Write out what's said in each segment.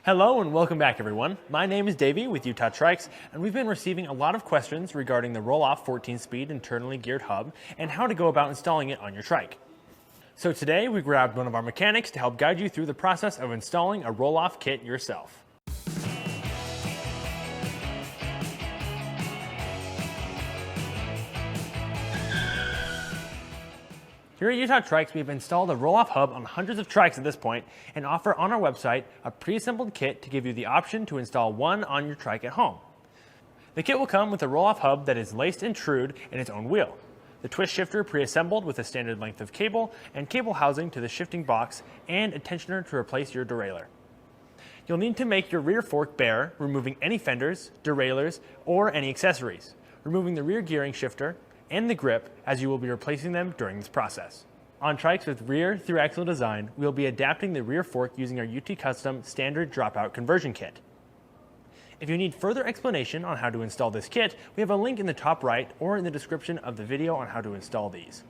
Hello and welcome back everyone. My name is Davey with Utah Trikes, and we've been receiving a lot of questions regarding the Rohloff 14-speed internally geared hub and how to go about installing it on your trike. So today we grabbed one of our mechanics to help guide you through the process of installing a Rohloff kit yourself. Here at Utah Trikes, we've installed a Rohloff hub on hundreds of trikes at this point and offer on our website a pre-assembled kit to give you the option to install one on your trike at home. The kit will come with a Rohloff hub that is laced and trued in its own wheel, the twist shifter pre-assembled with a standard length of cable and cable housing to the shifting box, and a tensioner to replace your derailleur. You'll need to make your rear fork bare, removing any fenders, derailleurs, or any accessories, removing the rear gearing shifter, and the grip, as you will be replacing them during this process. On trikes with rear through axle design, we will be adapting the rear fork using our UT Custom standard dropout conversion kit. If you need further explanation on how to install this kit, we have a link in the top right or in the description of the video on how to install these.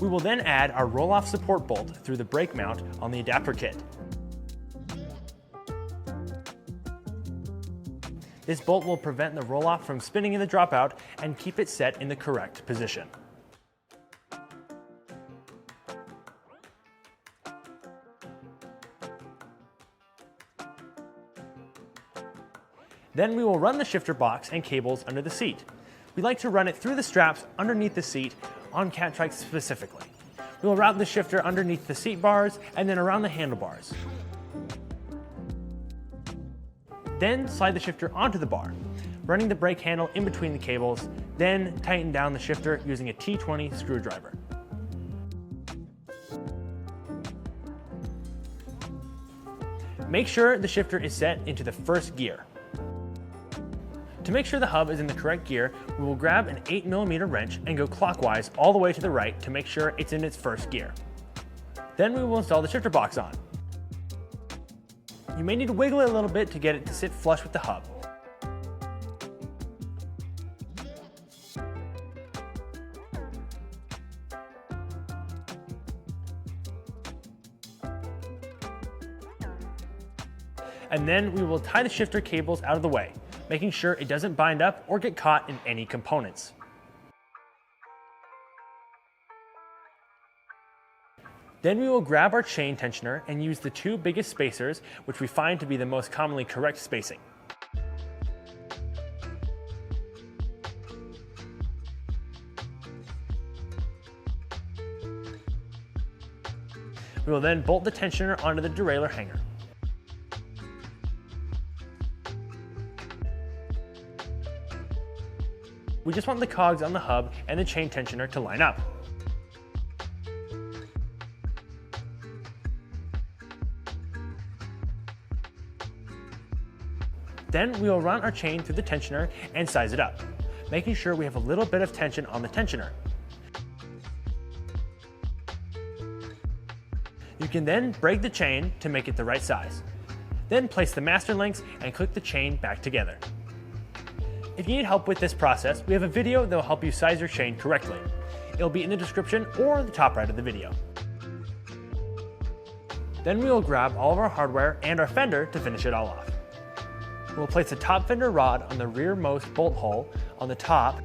We will then add our Rohloff support bolt through the brake mount on the adapter kit. This bolt will prevent the Rohloff from spinning in the dropout and keep it set in the correct position. Then we will run the shifter box and cables under the seat. We like to run it through the straps underneath the seat on cat trikes specifically. We will route the shifter underneath the seat bars and then around the handlebars. Then slide the shifter onto the bar, running the brake handle in between the cables, then tighten down the shifter using a T20 screwdriver. Make sure the shifter is set into the first gear. To make sure the hub is in the correct gear, we will grab an 8mm wrench and go clockwise all the way to the right to make sure it's in its first gear. Then we will install the shifter box on. You may need to wiggle it a little bit to get it to sit flush with the hub. And then we will tie the shifter cables out of the way, making sure it doesn't bind up or get caught in any components. Then we will grab our chain tensioner and use the two biggest spacers, which we find to be the most commonly correct spacing. We will then bolt the tensioner onto the derailleur hanger. We just want the cogs on the hub and the chain tensioner to line up. Then we will run our chain through the tensioner and size it up, making sure we have a little bit of tension on the tensioner. You can then break the chain to make it the right size. Then place the master links and click the chain back together. If you need help with this process, we have a video that will help you size your chain correctly. It'll be in the description or the top right of the video. Then we will grab all of our hardware and our fender to finish it all off. We'll place the top fender rod on the rearmost bolt hole on the top,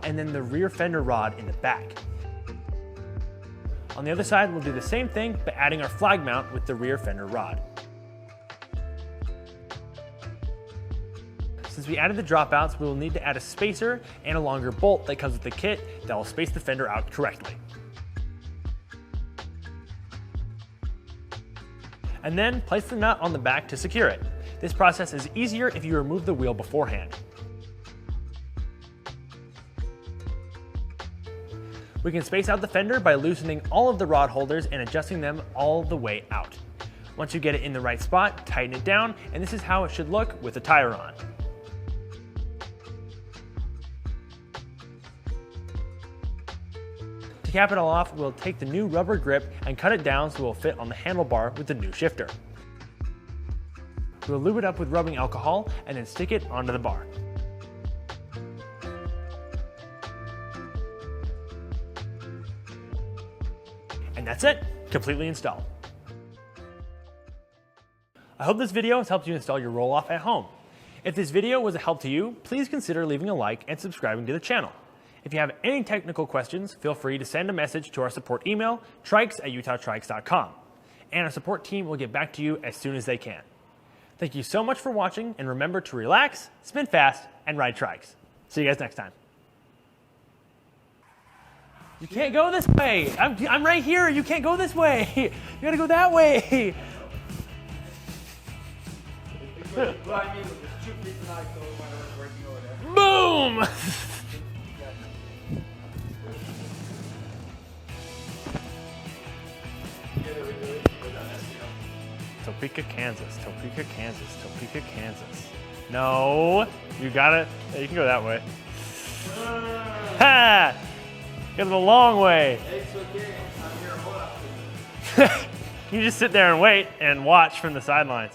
and then the rear fender rod in the back. On the other side, we'll do the same thing, but adding our flag mount with the rear fender rod. Since we added the dropouts, we will need to add a spacer and a longer bolt that comes with the kit that will space the fender out correctly. And then place the nut on the back to secure it. This process is easier if you remove the wheel beforehand. We can space out the fender by loosening all of the rod holders and adjusting them all the way out. Once you get it in the right spot, tighten it down, and this is how it should look with the tire on. To cap it all off, we'll take the new rubber grip and cut it down so it will fit on the handlebar with the new shifter. We'll lube it up with rubbing alcohol and then stick it onto the bar. And that's it, completely installed. I hope this video has helped you install your Rohloff at home. If this video was a help to you, please consider leaving a like and subscribing to the channel. If you have any technical questions, feel free to send a message to our support email, trikes@utahtrikes.com, and our support team will get back to you as soon as they can. Thank you so much for watching, and remember to relax, spin fast, and ride trikes. See you guys next time. You can't go this way. I'm right here. You can't go this way. You gotta go that way. Boom! Topeka, Kansas. Topeka, Kansas. Topeka, Kansas. No, you gotta. You can go that way. Ha! Go the long way. It's okay. I'm here. Hold up. You just sit there and wait and watch from the sidelines.